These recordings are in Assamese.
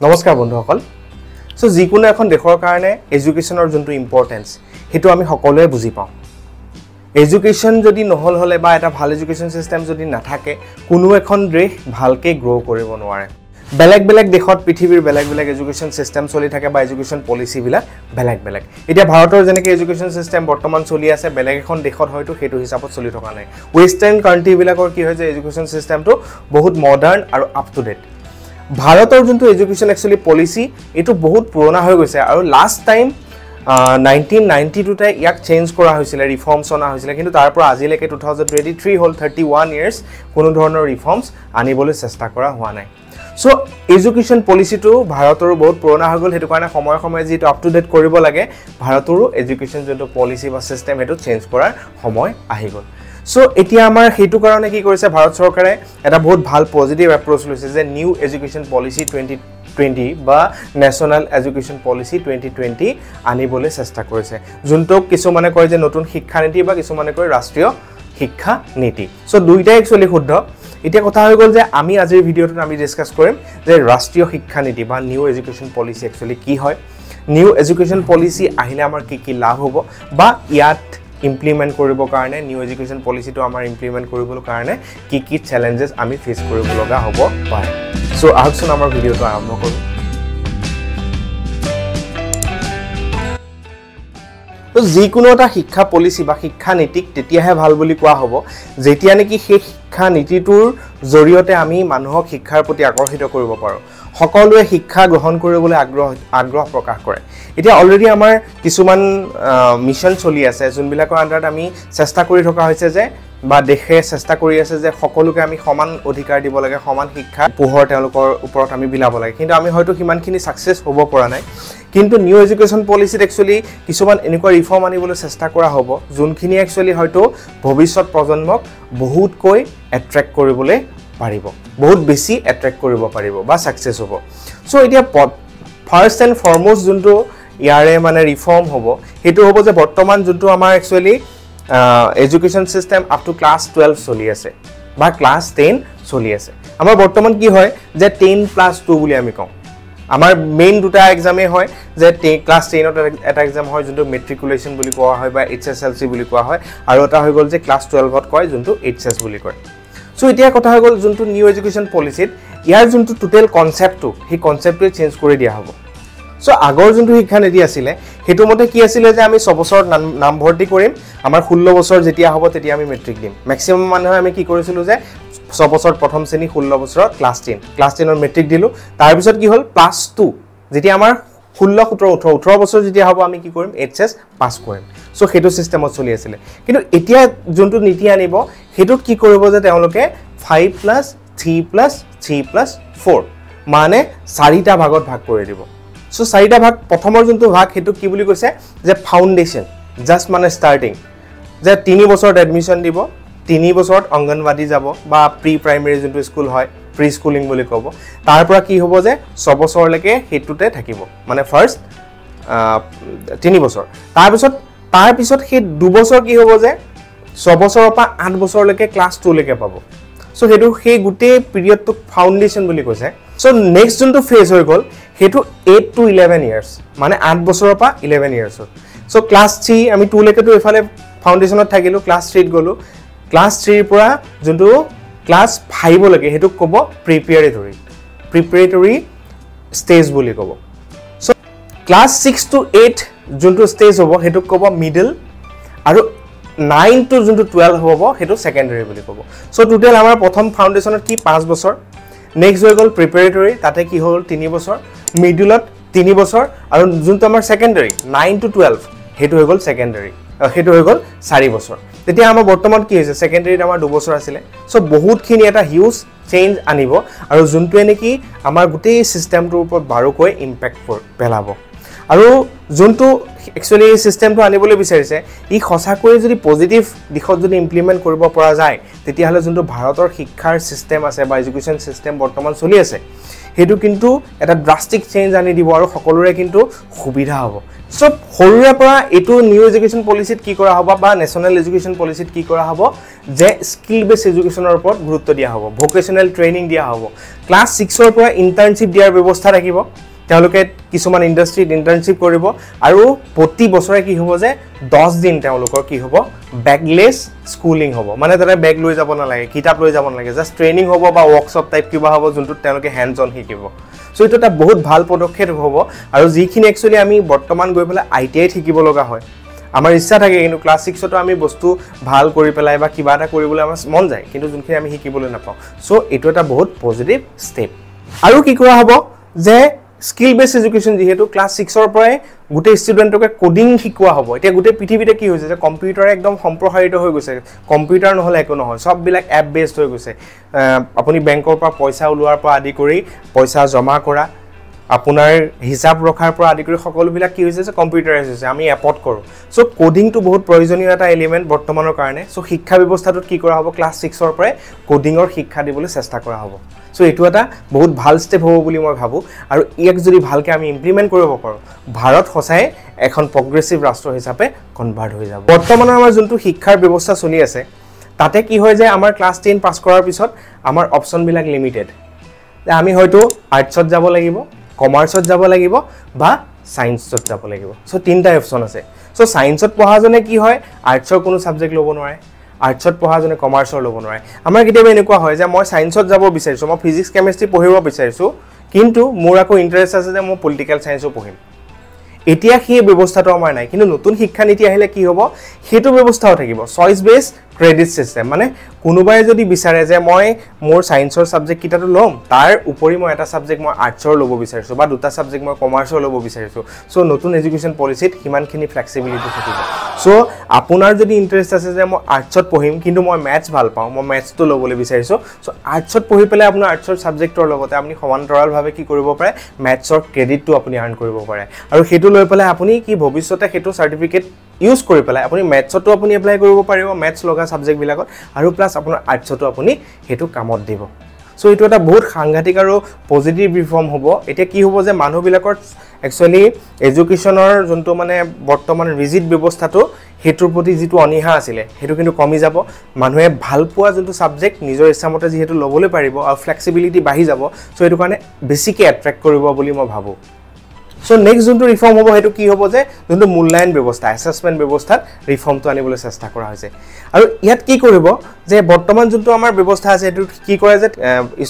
নমস্কাৰ বন্ধুসকল সো যিকোনো এখন দেশৰ কাৰণে এডুকেশ্যনৰ যোনটো ইম্পৰ্টেন্স হেতু আমি সকলোৱে বুজি পাওঁ এডুকেশ্যন যদি নহল হলে বা এটা ভাল এডুকেশ্যন সিস্টেম যদি নাথাকে কোনো এখন দেশ ভালকে গ্ৰো কৰিব নোৱাৰে বেলেগ বেলেগ দেশত পৃথিৱীৰ বেলেগ বেলেগ এডুকেশ্যন সিস্টেম চলি থাকে বা এডুকেশ্যন পলিসি বিলাক বেলেগ বেলেগ এতিয়া ভাৰতৰ যেনেকৈ এডুকেশ্যন সিস্টেম বৰ্তমান চলি আছে বেলেগ এখন দেশত হয়তো হেতু হিচাপত চলি থকা নাই ওয়েষ্টাৰ্ণ কান্ট্ৰি বিলাকৰ কি হয় যে এডুকেশ্যন সিস্টেমটো বহুত মডাৰ্ন আৰু আপ টু ডেট ভাৰতৰ যোনটো এডুকেশ্যন একচুয়ালি পলিসি এটো বহুত পুৰণা হৈ গৈছে আৰু লাষ্ট টাইম 1992 তে ইয়াক চেঞ্জ কৰা হৈছিল ৰিফৰ্মছ অনা হৈছিল কিন্তু তাৰ পৰা আজিলৈকে 2023 হল 31 ইয়াৰ্স কোনো ধৰণৰ ৰিফৰ্মছ আনিবলৈ চেষ্টা কৰা হোৱা নাই সো এডুকেশ্যন পলিসিটো ভাৰতৰ বহুত পুৰণা হৈ গল হেতু কাৰণে সময় সময় যেটো আপ টু ডেট কৰিব লাগে ভাৰতৰো এডুকেশ্যন যোনটো পলিসি বা সিস্টেম হেতু চেঞ্জ কৰাৰ সময় আহি গল সো এতিয়া আমাৰ হেতু কাৰণে কি কৰিছে ভাৰত চৰকাৰে এটা বহুত ভাল পজিটিভ এপ্ৰোচ লৈছে যে নিউ এডুকেশ্যন পলিসি 2020 বা ন্যাশনাল এডুকেশ্যন পলিসি 2020 আনিবলৈ চেষ্টা কৰিছে যোনটো কিছুমানে কয় যে নতুন শিক্ষা নীতি বা কিছুমানে কয় ৰাষ্ট্ৰীয় শিক্ষা নীতি সো দুইটাই একচুয়ালি শুদ্ধ এতিয়া কথা হৈ গল যে আমি আজিৰ ভিডিওটোত আমি ডিসকাস কৰিম যে ৰাষ্ট্ৰীয় শিক্ষা নীতি বা নিউ এডুকেশ্যন পলিসি একচুয়ালি কি হয় নিউ এডুকেশ্যন পলিসি আহিলে আমাৰ কি লাভ হ'ব বা ইয়াত ইমপ্লিমেন্ট কৰিব কাৰণে নিউ এডুকেশ্যন পলিসিটো আমাৰ ইমপ্লিমেন্ট কৰিবলৈ কাৰণে কি চ্যালেঞ্জেস আমি ফেস কৰিব লগা হ'ব পাৰে সো আহকচোন আমাৰ ভিডিওটো আৰম্ভ কৰো তো যিকোনো এটা শিক্ষা পলিসি বা শিক্ষা নীতিক তেতিয়াহে ভাল বুলি কোৱা হ'ব যেতিয়া নেকি সেই শিক্ষা নীতিটোৰ জৰিয়তে আমি মানুহক শিক্ষাৰ প্ৰতি আকৰ্ষিত কৰিব পাৰো সকলোৱে শিক্ষা গ্ৰহণ কৰিবলৈ আগ্ৰহ প্ৰকাশ কৰে এতিয়া অলৰেডি আমাৰ কিছুমান মিশন চলি আছে যোনবিলাকৰ আন্ডাৰত আমি চেষ্টা কৰি থকা হৈছে যে বা দেশে চেষ্টা কৰি আছে যে সকলোকে আমি সমান অধিকাৰ দিব লাগে সমান শিক্ষা পোহৰ তেওঁলোকৰ ওপৰত আমি বিলাব লাগে কিন্তু আমি হয়তো কিমানখিনি সাকসেস হ'ব পৰা নাই কিন্তু নিউ এডুকেশ্যন পলিসিত একচুয়ালি কিছুমান এনেকুৱা ৰিফৰ্ম আনিবলৈ চেষ্টা কৰা হ'ব যোনখিনি একচুয়ালি হয়তো ভৱিষ্যত প্ৰজন্মক বহুতকৈ এট্ৰেক্ট কৰিবলৈ পাৰিব বহুত বেছি এট্ৰেক্ট কৰিব পাৰিব বা সাকসেস হ'ব সো এতিয়া ফাৰ্স্ট এন্ড ফৰমোষ্ট যোনটো ইয়াৰে মানে ৰিফৰ্ম হ'ব হেতু হ'ব যে বৰ্তমান যোনটো আমাৰ actually education system up to class 12 চলি আছে বা ক্লাস 10 চলি আছে আমাৰ বৰ্তমান কি হয় যে 10+2 বুলি আমি কওঁ আমাৰ মেইন দুটা এক্সামে হয় যে ক্লাস 10 ত এটা এক্সাম হয় যোনটো মেট্ৰিকুলেশ্যন বুলি কোৱা হয় বা এইচএসএলসি বুলি কোৱা হয় আৰু এটা হৈ গল যে ক্লাস 12 ত কয় যোনটো এইচএস বুলি কয় সো এতিয়া কথা হৈ গল যোনটো নিউ এডুকেশ্যন পলিসিত ইয়াৰ যোনটো টোটাল কনসেপ্টটো সেই কনসেপ্টটো চেঞ্জ কৰি দিয়া হ'ব সো আগৰ যোনটো শিক্ষা নীতি আছিল হেতু মতে কি আছিল যে আমি 6 বছৰ নাম ভৰ্তি কৰিম আমাৰ 16 বছৰ যেতিয়া হ'ব তেতিয়া আমি মেট্ৰিক দিম ম্যাক্সিমাম মানুহে আমি কি কৰিছিল যে 6 বছৰ প্ৰথম শ্ৰেণী 16 বছৰত ক্লাস 10 ৰ মেট্ৰিক দিলো তাৰ পিছত কি হল প্লাস 2 যেতিয়া আমাৰ 16 17 18 বছৰ যেতিয়া হ'ব আমি কি কৰিম এইচএস পাস কৰিম সো হেতু সিস্টেমত চলি আছিল কিন্তু এতিয়া যোনটো নীতি আনিব হেতুত কি কৰিব যে তেওঁলোকে 5+3+3+4 মানে 4টা ভাগত ভাগ কৰি দিব সো 4টা ভাগ প্ৰথমৰ যোনটো ভাগ হেতু কি বুলি কৈছে যে ফাউন্ডেশন জাস্ট মানে স্টাৰ্টিং যে 3 বছৰত এডমিশন দিব 3 বছৰত অংগনবাদী যাব বা প্ৰি প্ৰাইমাৰী যোনটো স্কুল হয় প্ৰি স্কুলিং বুলি ক'ব তাৰ পৰা কি হ'ব যে 6 বছৰলৈকে হেতুতে থাকিব মানে ফাৰ্স্ট 3 বছৰ তাৰ পিছত সেই 2 বছৰ কি হ'ব যে 6 বছৰৰ পৰা 8 বছৰলৈকে ক্লাস 2 লৈকে পাব সো হেতু সেই গুটে পিৰিয়ডটো ফাউন্ডেশন বুলি কৈছে সো নেক্সট যোনটো ফেজ হৈ গল হেতু 8 to 11 ইয়াৰ্স মানে 8 বছৰৰ পৰা 11 ইয়াৰ্স সো ক্লাস 3 আমি 2 লৈকে তো এফালে ফাউন্ডেশনত থাকিলো ক্লাস 3 ত গলো ক্লাস 3 ৰ পৰা যোনটো ক্লাস 5 লৈকে হেতু ক'ব প্ৰিপাৰেটৰি ষ্টেজ বুলি ক'ব সো ক্লাস 6 to 8 যোনটো ষ্টেজ হ'ব হেতু ক'ব মিডল আৰু 9 to যোনটো 12 হ'ব হেতু সেকেন্ডাৰী বুলি ক'ব সো টোটাল আমাৰ প্ৰথম ফাউন্ডেশনত কি 5 বছৰ নেক্সট হৈ গল প্ৰিপাৰেটৰি তাতে কি হ'ল 3 বছৰ মিডলত 3 বছৰ আৰু যোনটো আমাৰ সেকেন্ডাৰী 9 to 12 হেতু হৈ গল সেকেন্ডাৰী হেতু হৈ গল 4 বছৰ তেতিয়া আমাৰ বৰ্তমান কি হৈছে সেকেন্ডাৰীত আমাৰ 2 বছৰ আছিল সো বহুতখিনি এটা হিউজ চেঞ্জ আনিব আৰু যোনটো নেকি আমাৰ গোটেই সিস্টেমটোৰ ওপৰত বাৰুকৈ ইম্প্যাক্ট পেলাব আৰু যোনটো একচুয়ালি সিস্টেমটো আনিবলৈ বিচাৰিছে ই খসাকৈ যদি পজিটিভ দিশত যদি ইমপ্লিমেন্ট কৰিব পৰা যায় তেতিয়া হলে যোনটো ভাৰতৰ শিক্ষাৰ সিস্টেম আছে বা এডুকেশ্যন সিস্টেম বৰ্তমান চলি আছে হেতু কিন্তু এটা ড্ৰাষ্টিক চেঞ্জ আনি দিব আৰু সকলোৰে কিন্তু সুবিধা হ'ব সো সৰুৰে পৰা এটো নিউ এডুকেশ্যন পলিচিত কি কৰা হ'ব বা নেশনাল এডুকেশ্যন পলিচিত কি কৰা হ'ব যে স্কিল বেস এডুকেশ্যনৰ ওপৰত গুৰুত্ব দিয়া হ'ব ভোকেশনাল ট্ৰেইনিং দিয়া হ'ব ক্লাস 6 ৰ পৰা ইন্টাৰ্নশিপ দিয়াৰ ব্যৱস্থা ৰাখিব তেওঁলোকে কিছুমান ইন্ডাষ্ট্ৰীত ইন্টাৰ্নশিপ কৰিব আৰু প্ৰতি বছৰে কি হ'ব যে 10 দিন তেওঁলোকৰ কি হ'ব বেগলেস স্কুলিং হ'ব মানে তাৰে বেগ লৈ যাব নালাগে কিতাপ লৈ যাব নালাগে জাস্ট ট্ৰেইনিং হ'ব বা ওয়াৰ্কশ্বপ টাইপ কিবা হ'ব যোনটো তেওঁলোকে হ্যান্ডস অন শিকিব সো এটা এটা বহুত ভাল পদক্ষেপ হ'ব আৰু যিখিনি একচুয়ালি আমি বৰ্তমান গৈ পেলাই আইটিআই শিকিব লগা হয় আমাৰ ইচ্ছা থাকে কিন্তু ক্লাস 6 তো আমি বস্তু ভাল কৰি পেলাই বা কিবা এটা কৰিবলৈ আমাৰ মন যায় কিন্তু যোনখিনি আমি শিকিবলৈ নাপাওঁ সো এটো এটা বহুত পজিটিভ ষ্টেপ আৰু কি কৰা হ'ব যে স্কিল বেস এডুকেশ্যন যেহেতু ক্লাস 6 ৰ পৰাই গুটে ষ্টুডেন্টকে কোডিং শিকোৱা হ'ব এতিয়া গুটে পৃথিৱীতে কি হৈছে যে কম্পিউটাৰ একদম সম্প্ৰসাৰিত হৈ গৈছে কম্পিউটাৰ নহলে একো নহয় সব বিলাক এপ বেসড হৈ গৈছে আপুনি বেংকৰ পৰা পইচা উলোৱাৰ পৰা আদি কৰি পইচা জমা কৰা আপোনাৰ হিসাব ৰখাৰ পৰা আদি কৰি সকলো বিলাক কি হৈছে যে কম্পিউটাৰাইজ হৈছে আমি এপত কৰো সো কোডিং টু বহুত প্ৰয়োজনীয় এটা এলিমেন্ট বৰ্তমানৰ কাৰণে সো শিক্ষা ব্যৱস্থাটোত কি কৰা হ'ব ক্লাস 6 ৰ পৰাই কোডিংৰ শিক্ষা দিবলৈ চেষ্টা কৰা হ'ব সো এটো এটা বহুত ভাল ষ্টেপ হ'ব বুলি মই ভাবো আৰু ইয়াক যদি ভালকে আমি ইমপ্লিমেন্ট কৰিব পাৰো ভাৰত হসাই এখন প্ৰগ্ৰেছিভ ৰাষ্ট্ৰ হিচাপে কনভাৰ্ট হৈ যাব বৰ্তমানৰ আমাৰ যোনটো শিক্ষাৰ ব্যৱস্থা চলি আছে তাতে কি হয় যে আমাৰ ক্লাস 10 পাস কৰাৰ পিছত আমাৰ অপচন বিলাক লিমিটেড আমি হয়তো আৰ্টছত যাব লাগিব কমাৰ্চত যাব লাগিব বা সায়েন্সত যাব লাগিব সো তিনটা অপচন আছে সো সায়েন্সত পঢ়া জনে কি হয় আৰ্টছৰ কোনো সাবজেক্ট ল'ব নোৱাৰে আৰ্টছত পঢ়া জনে কমাৰ্চৰ ল'ব নোৱাৰে আমাৰ কিতেবা এনেকুৱা হয় যে মই সায়েন্সত যাব বিচাৰিছো মই ফিজিক্স কেমিষ্ট্ৰি পঢ়িব বিচাৰিছো কিন্তু মোৰ আকৌ ইন্টাৰেষ্ট আছে যে মই পলিটিক্যাল সায়েন্সও পঢ়িম এতিয়া কি ব্যৱস্থাটো আমাৰ নাই কিন্তু নতুন শিক্ষা নীতি আহিলে কি হ'ব হেতু ব্যৱস্থাও থাকিব চয়েস বেস ক্ৰেডিট সিস্টেম মানে কোনোবাই যদি বিচাৰে যে মই মোৰ সায়েন্সৰ সাবজেক্ট কিটাটো লম তাৰ উপৰি মই এটা সাবজেক্ট মই আৰ্টছৰ ল'ব বিচাৰিছো বা দুটা সাবজেক্ট মই কমাৰ্চৰ ল'ব বিচাৰিছো সো নতুন এডুকেশ্যন পলিচিত হিমানখিনি ফ্লেক্সিবিলিটি থাকিব সো আপোনাৰ যদি ইন্টাৰেষ্ট আছে যে মই আৰ্টছত পঢ়িম কিন্তু মই ম্যাথছ ভাল পাওঁ মই ম্যাথছটো ল'বলৈ বিচাৰিছো সো আৰ্টছত পঢ়ি পেলাই আপোনাৰ আৰ্টছৰ সাবজেক্টৰ লগতে আপুনি সমান্তৰালভাৱে কি কৰিব পাৰে ম্যাথছৰ ক্ৰেডিটটো আপুনি আৰ্ন কৰিব পাৰে আৰু হেতু লৈ পেলাই আপুনি কি ভৱিষ্যতে হেতু সাৰ্টিফিকেট ইউজ কৰি পেলাই আপুনি ম্যাথছটো আপুনি এপ্লাই কৰিব পাৰিব ম্যাথছ লগা সাবজেক্ট বিলাকত আৰু প্লাস আপোনাৰ আৰ্টছটো আপুনি হেতু কামত দিব সো এটো এটা বহুত সাংঘাতিক আৰু পজিটিভ ৰিফৰ্ম হ'ব এতিয়া কি হ'ব যে মানুহ বিলাকৰ একচুয়ালি এডুকেশ্যনৰ যোনটো মানে বৰ্তমান ৰিজিড ব্যৱস্থাটো হেতুৰ প্ৰতি যেটো অনিহা আছিল হেতু কিন্তু কমি যাব মানুহে ভাল পোৱা যোনটো সাবজেক্ট নিজৰ ইচ্ছামতে যেহেতু ল'বলৈ পাৰিব আৰু ফ্লেক্সিবিলিটি বাঢ়ি যাব সো এটো কাৰণে বেছিকৈ এট্ৰাক্ট কৰিব বুলি মই ভাবো সো নেক্সট যোনটো ৰিফৰ্ম হ'ব হেতু কি হ'ব যে যোনটো মূল্যায়ন ব্যৱস্থা অ্যাসেসমেন্ট ব্যৱস্থাত ৰিফৰ্মটো আনিবলৈ চেষ্টা কৰা হৈছে আৰু ইয়াত কি কৰিব যে বৰ্তমান যোনটো আমাৰ ব্যৱস্থা আছে হেতু কি কৰে যে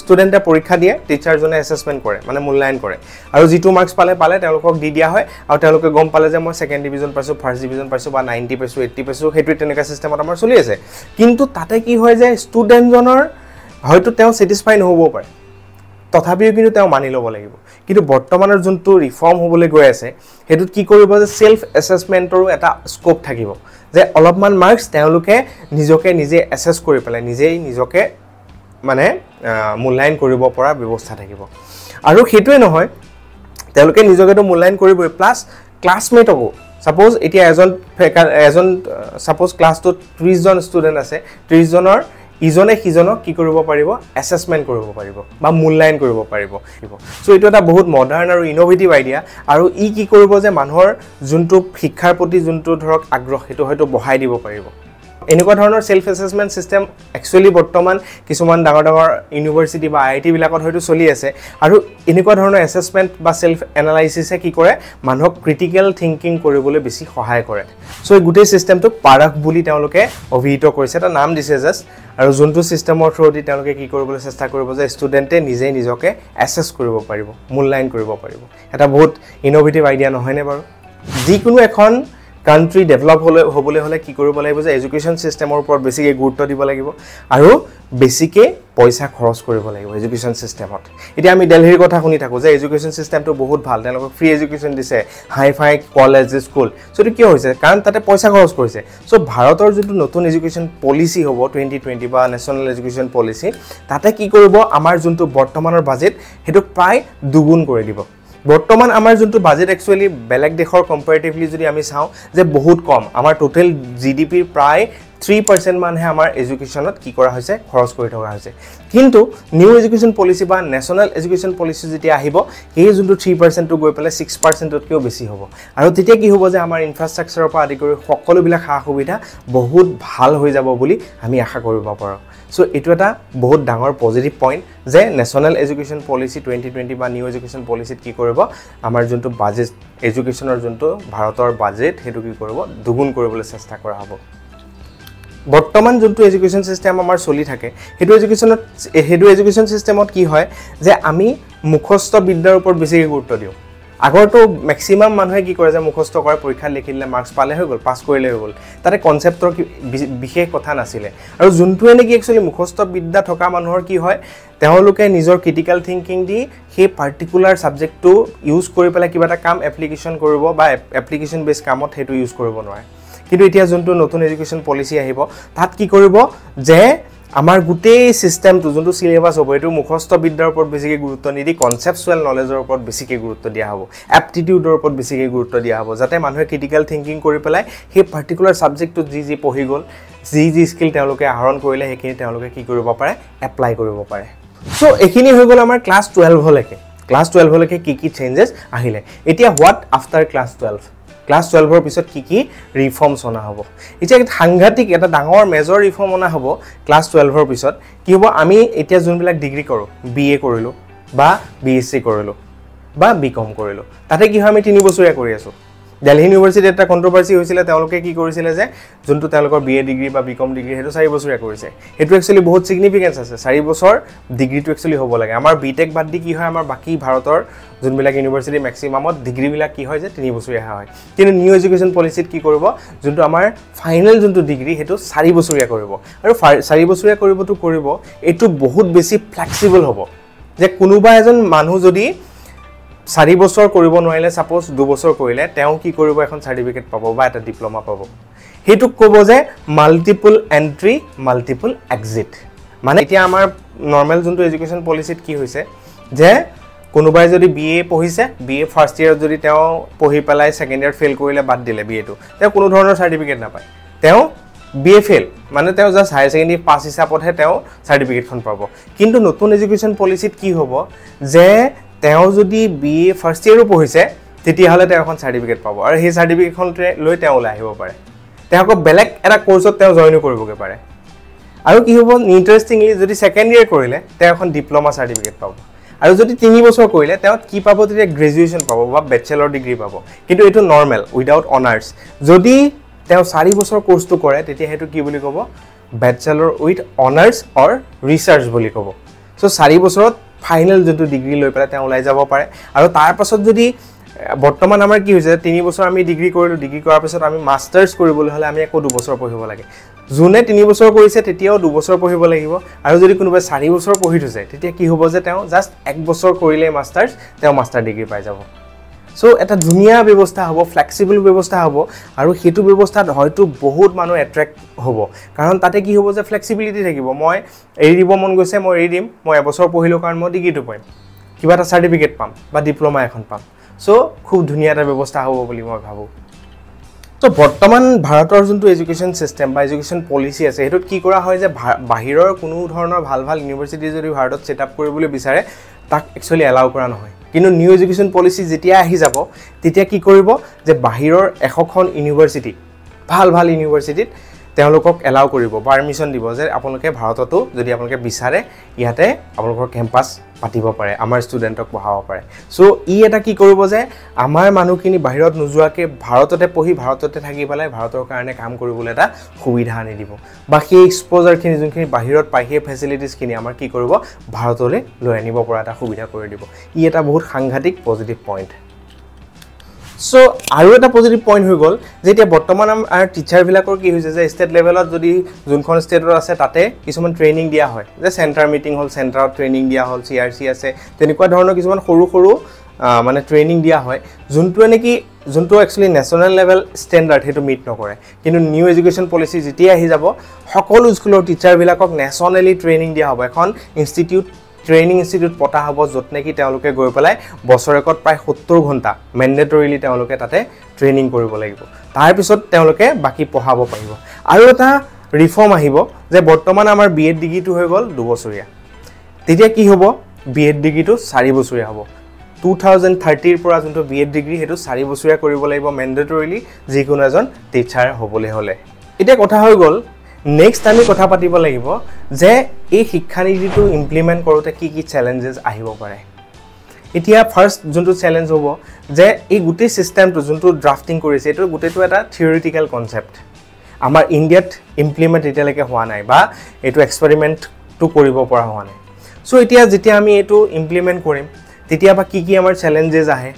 ষ্টুডেন্টে পৰীক্ষা দিয়ে টিচাৰজনে অ্যাসেসমেন্ট কৰে মানে মূল্যায়ন কৰে আৰু যেটো মাৰ্কস পালে তেওঁলোকক দি দিয়া হয় আৰু তেওঁলোকে গম পালে যে মই সেকেন্ড ডিভিজন পাইছো ফাৰ্স্ট ডিভিজন পাইছো বা 90 পাইছো 80 পাইছো হেতু তেনেকা সিস্টেমত আমাৰ চলি আছে কিন্তু তাতে কি হয় যে ষ্টুডেন্টজনৰ হয়তো তেওঁ স্যাটিসফাই নহব পাৰে তথাপিও কিন্তু তেওঁ মানি ল'ব লাগিব কিন্তু বৰ্তমানৰ যোনটো ৰিফৰ্ম হ'বলৈ গৈ আছে হেতুত কি কৰিব যে সেলফ অ্যাসেসমেন্টৰো এটা স্কোপ থাকিব যে অলপমান মাৰ্কস তেওঁলোকে নিজে অ্যাসেস কৰি পেলাই নিজকে মানে মূল্যায়ন কৰিব পৰা ব্যৱস্থা থাকিব আৰু হেতুৱে নহয় তেওঁলোকে নিজকেটো মূল্যায়ন কৰিবই প্লাস ক্লাসমেটকো সাপোজ এতিয়া এজন সাপোজ ক্লাসটোত 30 জন ষ্টুডেন্ট আছে 30 জনৰ ইজনে হিজনক কি কৰিব পাৰিব অ্যাসেসমেন্ট কৰিব পাৰিব বা মূল্যায়ন কৰিব পাৰিব সো এটো এটা বহুত মডাৰ্ন আৰু ইনোভেটিভ আইডিয়া আৰু ই কি কৰিব যে মানুহৰ যোনটো শিক্ষাৰ প্ৰতি যোনটো ধৰক আগ্ৰহ হেতু হয়তো বঢ়াই দিব পাৰিব এনেকুৱা ধৰণৰ সেলফ অ্যাসেসমেন্ট সিস্টেম একচুয়ালি বৰ্তমান কিছুমান ডাঙৰ ইউনিভাৰ্সিটি বা আইআইটি বিলাকত হয়তো চলি আছে আৰু এনেকুৱা ধৰণৰ অ্যাসেসমেন্ট বা সেলফ এনালাইসিসে কি কৰে মানুহক ক্ৰিটিক্যাল থিংকিং কৰিবলৈ বেছি সহায় কৰে সো এই গুটেই সিস্টেমটো পাৰখ বুলি তেওঁলোকে অভিহিত কৰিছে এটা নাম দিছে জাস্ট আৰু যোনটো সিস্টেমৰ থ্ৰুদি তেওঁলোকে কি কৰিবলৈ চেষ্টা কৰিব যে ষ্টুডেন্টে নিজকে অ্যাসেস কৰিব পাৰিব মূল্যায়ন কৰিব পাৰিব এটা বহুত ইনোভেটিভ আইডিয়া নহয়নে বাৰু যিকোনো এখন কান্ট্ৰি ডেভেলপ হ'বলৈ হলে কি কৰিব লাগিব যে এডুকেশ্যন সিস্টেমৰ ওপৰত বেছিকৈ গুৰুত্ব দিব লাগিব আৰু বেছিকৈ পইচা খৰচ কৰিব লাগিব এডুকেশ্যন সিস্টেমত এতিয়া আমি দিল্লীৰ কথা শুনি থাকো যে এডুকেশ্যন সিস্টেমটো বহুত ভাল তেওঁলোকক ফ্ৰী এডুকেশ্যন দিছে হাই কলেজ স্কুল সো কি হৈছে কাৰণ তাতে পইচা খৰচ কৰিছে সো ভাৰতৰ যোনটো নতুন এডুকেশ্যন পলিচি হ'ব 2020 বা নেশনাল এডুকেশ্যন পলিচি তাতে কি কৰিব আমাৰ যোনটো বৰ্তমানৰ বাজেট হেতু প্ৰায় দুগুণ কৰি দিব বৰ্তমান আমাৰ যোনটো বাজেট একচুয়ালি বেলেগ দেশৰ কম্পাৰেটিভলি যদি আমি চাও যে বহুত কম আমাৰ টোটাল জিডিপিৰ প্ৰায় 3% মানহে আমাৰ এডুকেশ্যনত কি কৰা হৈছে খৰচ কৰি থকা হৈছে কিন্তু নিউ এডুকেশ্যন পলিসি বা ন্যাশনাল এডুকেশ্যন পলিসি যেতিয়া আহিব এই যোনটো 3% টো গৈ পেলাই 6% তকৈও বেছি হ'ব আৰু তেতিয়া কি হ'ব যে আমাৰ ইনফ্ৰাষ্ট্ৰাকচাৰৰ পৰা আদি কৰি সকলোবিলাক সা সুবিধা বহুত ভাল হৈ যাব বুলি আমি আশা কৰিব পাৰোঁ সো এটো এটা বহুত ডাঙৰ পজিটিভ পইণ্ট যে ন্যাশনাল এডুকেশ্যন পলিসি 2020 বা নিউ এডুকেশ্যন পলিসিত কি কৰিব আমাৰ যোনটো বাজেট এডুকেশ্যনৰ যোনটো ভাৰতৰ বাজেট হেতু কি কৰিব দুগুণ কৰিবলৈ চেষ্টা কৰা হ'ব বৰ্তমান যোনটো এডুকেশ্যন সিস্টেম আমাৰ চলি থাকে হেতু এডুকেশ্যন সিস্টেমত কি হয় যে আমি মুখস্থ বিদ্যাৰ ওপৰত বেছি গুৰুত্ব দিওঁ আগৰটো ম্যাক্সিমাম মানুহে কি কৰে যে মুখস্থ কৰে পৰীক্ষা লিখিলে মাৰ্কস পালে হৈ গল পাস কৰিলে হৈ গল তাতে কনসেপ্টৰ বিশেষ কথা নাছিলে আৰু যোনটোৱে নেকি একচুয়ালি মুখস্থ বিদ্যা থকা মানুহৰ কি হয় তেওঁলোকে নিজৰ ক্ৰিটিক্যাল থিংকিং দি সেই পাৰ্টিকুলাৰ সাবজেক্টটো ইউজ কৰি পেলাই কিবা এটা কাম এপ্লিকেশন কৰিব বা এপ্লিকেশন বেস কামত হেতু ইউজ কৰিব নোৱাৰে কিন্তু এতিয়া যোনটো নতুন এডুকেশ্যন পলিসি আহিব তাত কি কৰিব যে আমাৰ গুটেই সিস্টেমটো যোনটো সিলেবাস হ'ব এটো মুখস্থ বিদ্যাৰ ওপৰত বেছিকৈ গুৰুত্ব নিদি কনসেপচুৱেল নলেজৰ ওপৰত বেছিকৈ গুৰুত্ব দিয়া হ'ব এপ্টিটিউডৰ ওপৰত বেছিকৈ গুৰুত্ব দিয়া হ'ব যাতে মানুহে ক্ৰিটিক্যাল থিংকিং কৰি পেলাই সেই পাৰ্টিকুলাৰ সাবজেক্টটো যি পঢ়ি গল যি স্কিল তেওঁলোকে আহৰণ কৰিলে হেখিনি তেওঁলোকে কি কৰিব পাৰে এপ্লাই কৰিব পাৰে সো এখিনি হৈ গল আমাৰ ক্লাস 12 লৈকে কি চেঞ্জেস আহিলে এতিয়া হোৱাট আফটাৰ ক্লাস 12 ক্লাস 12 ৰ পিছত কি ৰিফৰ্মছ অনা হ'ব এতিয়া সাংঘাতিক এটা ডাঙৰ মেজৰ ৰিফৰ্ম অনা হ'ব ক্লাস 12 ৰ পিছত কি হ'ব আমি এতিয়া যোনবিলাক ডিগ্ৰী কৰো বিএ কৰিলো বা বিএসসি কৰিলো বা বিকম কৰিলো তাতে কি হয় আমি 3 বছৰীয়া কৰি আছো দিল্লী ইউনিভাৰ্সিটি এটা কন্ট্ৰভাৰ্সি হৈছিল তেওঁলোকে কি কৰিছিল যে যোনটো তেওঁলোকৰ বিএ ডিগ্ৰী বা বিকম ডিগ্ৰী হেতু 4 বছৰীয়া কৰিছে হেতু একচুয়ালি বহুত সিগনিফিকেন্স আছে 4 বছৰ ডিগ্ৰীটো একচুয়ালি হ'ব লাগে আমাৰ বিটেক বাদ দি কি হয় আমাৰ বাকি ভাৰতৰ যোনবিলাক ইউনিভাৰ্সিটি ম্যাক্সিমামত ডিগ্ৰী বিলাক কি হয় যে 3 বছৰীয়া হয় কিন্তু নিউ এডুকেশ্যন পলিসিত কি কৰিব যোনটো আমাৰ ফাইনাল যোনটো ডিগ্ৰী হেতু 4 বছৰীয়া কৰিব আৰু 4 বছৰীয়া কৰিবটো কৰিব এটো বহুত বেছি ফ্লেক্সিবল হ'ব যে কোনোবা এজন মানুহ যদি 4 বছৰ কৰিব নোৱাৰিলে সাপোজ 2 বছৰ কৰিলে তেওঁ কি কৰিব এখন সাৰ্টিফিকেট পাব বা এটা ডিপ্লোমা পাব হেতু ক'ব যে মাল্টিপল এন্ট্ৰি মাল্টিপল এক্সিট মানে এতিয়া আমাৰ নরমাল যোনটো এডুকেশ্যন পলিসিত কি হৈছে যে কোনোবাই যদি বিএ পঢ়িছে বিএ ফাৰ্স্ট ইয়াৰত যদি তেওঁ পঢ়ি পেলাই সেকেন্ড ইয়াৰ ফেল কৰিলে বাদ দিলে বিএটো তেওঁ কোনো ধৰণৰ সাৰ্টিফিকেট নাপায় তেওঁ বিএ ফেল মানে তেওঁ জাস্ট হায়াৰ সেকেন্ডাৰী পাস হিচাপতহে তেওঁ সাৰ্টিফিকেটখন পাব কিন্তু নতুন এডুকেশ্যন পলিসিত কি হ'ব যে তেওঁ যদি বিএ ফাৰ্স্ট ইয়াৰো পঢ়িছে তেতিয়া হলে তেওঁ এখন সাৰ্টিফিকেট পাব আৰু সেই সাৰ্টিফিকেটখন লৈ তেওঁ ওলাই আহিব পাৰে তেওঁক বেলেগ এটা কোৰ্সত তেওঁ জয়েন কৰিবগে পাৰে আৰু কি হ'ব ইন্টাৰেষ্টিংলি যদি সেকেন্ড ইয়াৰ কৰিলে তেওঁ এখন ডিপ্লোমা সাৰ্টিফিকেট পাব আৰু যদি 3 বছৰ কৰিলে তেওঁ কি পাব তেতিয়া গ্ৰেজুৱেচন পাব বা ব্যাচেলৰ ডিগ্ৰী পাব কিন্তু এটো নৰমাল উইদাউট অনাৰ্স যদি তেওঁ 4 বছৰ কোৰ্সটো কৰে তেতিয়া হেতু কি বুলি ক'ব ব্যাচেলৰ উইথ অনাৰ্স অৰ ৰিসাৰ্চ বুলি ক'ব সো 4 বছৰত ফাইনাল যোনটো ডিগ্ৰী লৈ পেলাই তেওঁ ওলাই যাব পাৰে আৰু তাৰ পাছত যদি বৰ্তমান আমাৰ কি হৈছে 3 বছৰ আমি ডিগ্ৰী কৰিলো ডিগ্ৰী কৰাৰ পিছত আমি মাষ্টাৰ্স কৰিবলৈ হলে আমি আকৌ 2 বছৰ পঢ়িব লাগে জুনে 3 বছৰ কৰিছে তেতিয়াও 2 বছৰ পঢ়িব লাগিব আৰু যদি কোনোবা 4 বছৰ পঢ়ি থৈছে তেতিয়া কি হ'ব যে তেওঁ জাস্ট 1 বছৰ কৰিলে মাষ্টাৰ্স তেওঁ মাষ্টাৰ ডিগ্ৰী পাই যাব সো এটা ধুনিয়া ব্যৱস্থা হ'ব ফ্লেক্সিবল ব্যৱস্থা হ'ব আৰু হেতু ব্যৱস্থাত হয়তো বহুত মানুহ এট্ৰাক্ট হ'ব কাৰণ তাতে কি হ'ব যে ফ্লেক্সিবিলিটি থাকিব মই এৰি দিব মন গৈছে মই এৰি দিম মই এবছৰ পঢ়িলো কাৰণ মই ডিগ্ৰীটো পাম কিবা এটা সাৰ্টিফিকেট পাম বা ডিপ্লোমা এখন পাম সো খুব ধুনিয়া এটা ব্যৱস্থা হ'ব বুলি মই ভাবো তো বৰ্তমান ভাৰতৰ যোনটো এডুকেশ্যন সিস্টেম বা এডুকেশ্যন পলিসি আছে হেতুত কি কৰা হয় যে বাহিৰৰ কোনো ধৰণৰ ভাল ইউনিভাৰ্সিটি যদি ভাৰতত সেটআপ কৰিবলৈ বিচাৰে তাক একচুয়ালি এলাউ কৰা নহয় কিন্তু নিউ এডুকেশ্যন পলিসি যেতিয়া আহি যাব তেতিয়া কি কৰিব যে বাহিৰৰ এখখন ইউনিভাৰ্সিটি ভাল ইউনিভাৰ্সিটিত তেওঁলোকক এলাউ কৰিব পাৰমিশন দিব যে আপোনালোকে ভাৰততো যদি আপোনালোকে বিচাৰে ইয়াতে আপোনালোকৰ কেম্পাছ পাতিব পাৰে আমাৰ ষ্টুডেন্টক পঢ়াব পাৰে সো ই এটা কি কৰিব যে আমাৰ মানুহখিনি বাহিৰত নোযোৱাকে ভাৰততে পঢ়ি ভাৰততে থাকি পেলাই ভাৰতৰ কাৰণে কাম কৰিবলৈ এটা সুবিধা আনি দিব বা সেই এক্সপোজাৰ খিনি যোনখিনি বাহিৰত পাই সেই ফেসিলিটিজ খিনি আমাৰ কি কৰিব ভাৰতলৈ লৈ আনিব পৰা এটা সুবিধা কৰি দিব ই এটা বহুত সাংঘাতিক পজিটিভ পইণ্ট সো আৰু এটা পজিটিভ পইণ্ট হৈ গল যে এতিয়া বৰ্তমান আমাৰ টিচাৰ বিলাকৰ কি হৈছে যে ষ্টেট লেভেলত যদি যোনখন ষ্টেটৰ আছে তাতে কিছুমান ট্ৰেইনিং দিয়া হয় যে সেন্টাৰ মিটিং হল সেন্টাৰত ট্ৰেইনিং দিয়া হল সিআৰসি আছে তেনেকুৱা ধৰণৰ কিছুমান সৰু মানে ট্ৰেইনিং দিয়া হয় যোনটো একচুয়ালি ন্যাশনাল লেভেল ষ্টেণ্ডাৰ্ড হেতু মিট নকৰে কিন্তু নিউ এডুকেশ্যন পলিসি যেতিয়া আহি যাব সকলো স্কুলৰ টিচাৰ বিলাকক ন্যাশনালি ট্ৰেইনিং দিয়া হ'ব এখন ট্ৰেইনিং ইনষ্টিটিউট পতা হ'ব যত নেকি তেওঁলোকে গৈ পেলাই বছৰেকত প্ৰায় 70 ঘণ্টা মেন্ডেটৰিলি তেওঁলোকে তাতে ট্ৰেইনিং কৰিব লাগিব তাৰ পিছত তেওঁলোকে বাকি পঢ়াব পাৰিব আৰু এটা ৰিফৰ্ম আহিব যে বৰ্তমান আমাৰ বিএড ডিগ্ৰীটো হৈ গ'ল 2 বছৰীয়া তেতিয়া কি হ'ব বিএড ডিগ্ৰীটো 4 বছৰীয়া হ'ব 2030 ৰ পৰা যোনটো বিএড ডিগ্ৰী হেতু 4 বছৰীয়া কৰিব লাগিব মেন্ডেটৰিলি যিকোনো এজন টিচাৰ হ'বলৈ হলে এতিয়া কথা হৈ গ'ল নেক্সট আমি কথা পাতিব লাগিব যে এই শিক্ষা নীতিটো ইমপ্লিমেন্ট কৰোতে কি কি চ্যালেঞ্জেস আহিব পাৰে এতিয়া ফাৰ্স্ট যোনটো চ্যালেঞ্জ হ'ব যে এই গোটেই সিস্টেমটো যোনটো ড্ৰাফটিং কৰিছে এটো গোটেইটো এটা থিওৰিটিক্যাল কনসেপ্ট আমাৰ ইণ্ডিয়াত ইমপ্লিমেন্ট এতিয়ালৈকে হোৱা নাই বা এটো এক্সপেৰিমেন্টটো কৰিব পৰা হোৱা নাই সো এতিয়া যেতিয়া আমি এটো ইমপ্লিমেন্ট কৰিম তেতিয়া বা কি আমাৰ চ্যালেঞ্জেস আহে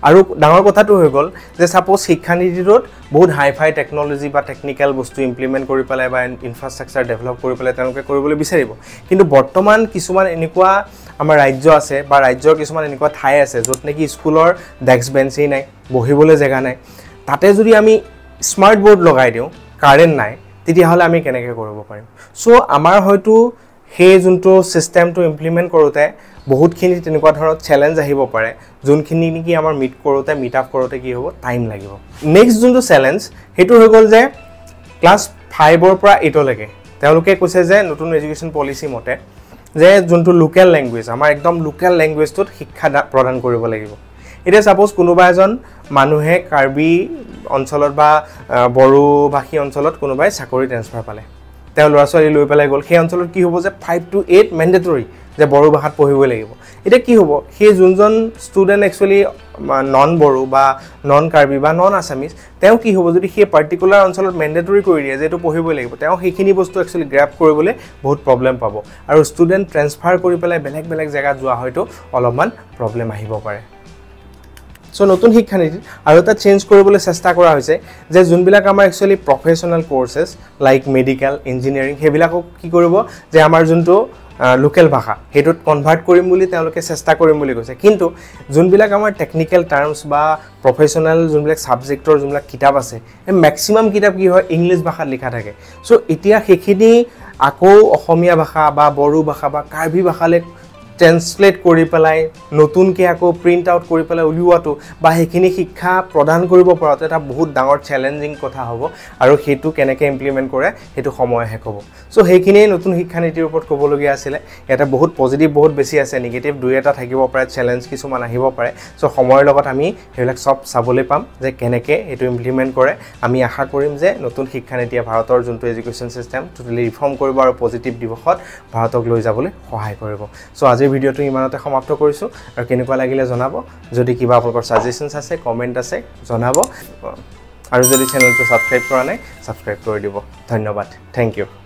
আৰু ডাঙৰ কথাটো হৈ গ'ল যে সাপোজ শিক্ষা নীতিটোত বহুত হাই-ফাই টেকনলজি বা টেকনিক্যাল বস্তু ইমপ্লিমেন্ট কৰি পেলাই বা ইনফ্ৰাষ্ট্ৰাকচাৰ ডেভেলপ কৰি পেলাই তেওঁলোকে কৰিবলৈ বিচাৰিব কিন্তু বৰ্তমান কিছুমান এনেকুৱা আমাৰ ৰাজ্য আছে বা ৰাজ্যৰ কিছুমান এনেকুৱা ঠাই আছে য'ত নেকি স্কুলৰ ডেস্ক বেঞ্চই নাই বহিবলৈ জায়গা নাই তাতে যদি আমি স্মাৰ্ট বোৰ্ড লগাই দিও কাৰেন্ট নাই তেতিয়া হলে আমি কেনেকৈ কৰিব পাৰিম সো আমাৰ হয়তো হে যোনটো সিস্টেমটো ইমপ্লিমেন্ট কৰোতে বহুতখিনি তেনেকুৱা ধৰণৰ চ্যালেঞ্জ আহিব পাৰে যোনখিনি নেকি আমাৰ মিট আপ কৰোতে কি হ'ব টাইম লাগিব নেক্সট যোনটো চ্যালেঞ্জ হেতু হৈ গ'ল যে ক্লাস 5 ৰ পৰা 8 লৈকে তেওঁলোকে কৈছে যে নতুন এডুকেশ্যন পলিচি মতে যে যোনটো লোকেল ল্যাঙ্গুৱেজ আমাৰ একদম লোকেল ল্যাঙ্গুৱেজটোত শিক্ষা প্ৰদান কৰিব লাগিব এটা সাপোজ কোনোবা এজন মানুহে কাৰ্বি অঞ্চলত বা বড়ো ভাষী অঞ্চলত কোনোবাই চাকৰি ট্ৰান্সফাৰ পালে তেওঁ লৰাছোৱালী লৈ পেলাই গ'ল সেই অঞ্চলত কি হ'ব যে 5 to 8 ম্যান্ডেটৰি যে বড়ো ভাষাত পঢ়িব লাগিব এটা কি হ'ব সেই যোনজন ষ্টুডেন্ট একচুয়ালি নন বড়ো বা নন কাৰ্বি বা নন আসামিজ তেওঁ কি হ'ব যদি সেই পাৰ্টিকুলাৰ অঞ্চলত ম্যান্ডেটৰি কৰি দিয়ে যে এটো পঢ়িব লাগিব তেওঁ সেইখিনি বস্তু একচুয়ালি গ্ৰ্যাব কৰিবলৈ বহুত প্ৰবলেম পাব আৰু ষ্টুডেন্ট ট্ৰান্সফাৰ কৰি পেলাই বেলেগ জায়গাত যোৱা হয়তো অলপমান প্ৰবলেম আহিব পাৰে সো নতুন শিক্ষা নীতি আৰু এটা চেঞ্জ কৰিবলৈ চেষ্টা কৰা হৈছে যে যোনবিলাক আমাৰ actually professional courses like medical engineering হেবিলাকক কি কৰিব যে আমাৰ যোনটো লোকেল ভাষা হেতুত কনভাৰ্ট কৰিম বুলি তেওঁলোকে চেষ্টা কৰিম বুলি কৈছে কিন্তু যোনবিলাক আমাৰ টেকনিক্যাল টাৰ্মস বা প্ৰফেশনাল যোনবিলাক সাবজেক্টৰ যোনবিলাক কিতাপ আছে ম্যাক্সিমাম কিতাপ কি হয় ইংলিশ ভাষাত লিখা থাকে সো এতিয়া সেইখিনি আকৌ অসমীয়া ভাষা বা বড়ো ভাষা বা কাৰ্বি ভাষালে ট্ৰান্সলেট কৰি পেলাই নতুনকৈ আকৌ প্ৰিন্ট আউট কৰি পেলাই উলিওৱাটো বা সেইখিনি শিক্ষা প্ৰদান কৰিব পৰাটো এটা বহুত ডাঙৰ চ্যালেঞ্জিং কথা হ'ব আৰু হেতু কেনেকৈ ইমপ্লিমেন্ট কৰে হেতু সময় হে ক'ব সো সেইখিনি নতুন শিক্ষা নীতিৰ ওপৰত ক'বলগীয়া আছিল এটা বহুত পজিটিভ বহুত বেছি আছে নেগেটিভ দুই এটা থাকিব পাৰে চ্যালেঞ্জ কিছুমান আহিব পাৰে সো সময়ৰ লগত আমি হেবিলাক সব চাবলৈ পাম যে কেনেকৈ এটো ইমপ্লিমেন্ট কৰে আমি আশা কৰিম যে নতুন শিক্ষা নীতিয়ে ভাৰতৰ যোনটো এডুকেশ্যন সিস্টেম টোটালি ৰিফৰ্ম কৰিব আৰু পজিটিভ দিশত ভাৰতক লৈ যাবলৈ সহায় কৰিব সো আজিৰ ভিডিওটো ইমানতে সমাপ্ত কৰিছো আৰু কেনেকুৱা লাগিলে জনাব যদি কিবা আপোনালোকৰ সাজেশনছ আছে কমেন্ট আছে জনাব আৰু যদি চেনেলটো সাবস্ক্ৰাইব কৰা নাই সাবস্ক্ৰাইব কৰি দিব ধন্যবাদ থ্যাংক ইউ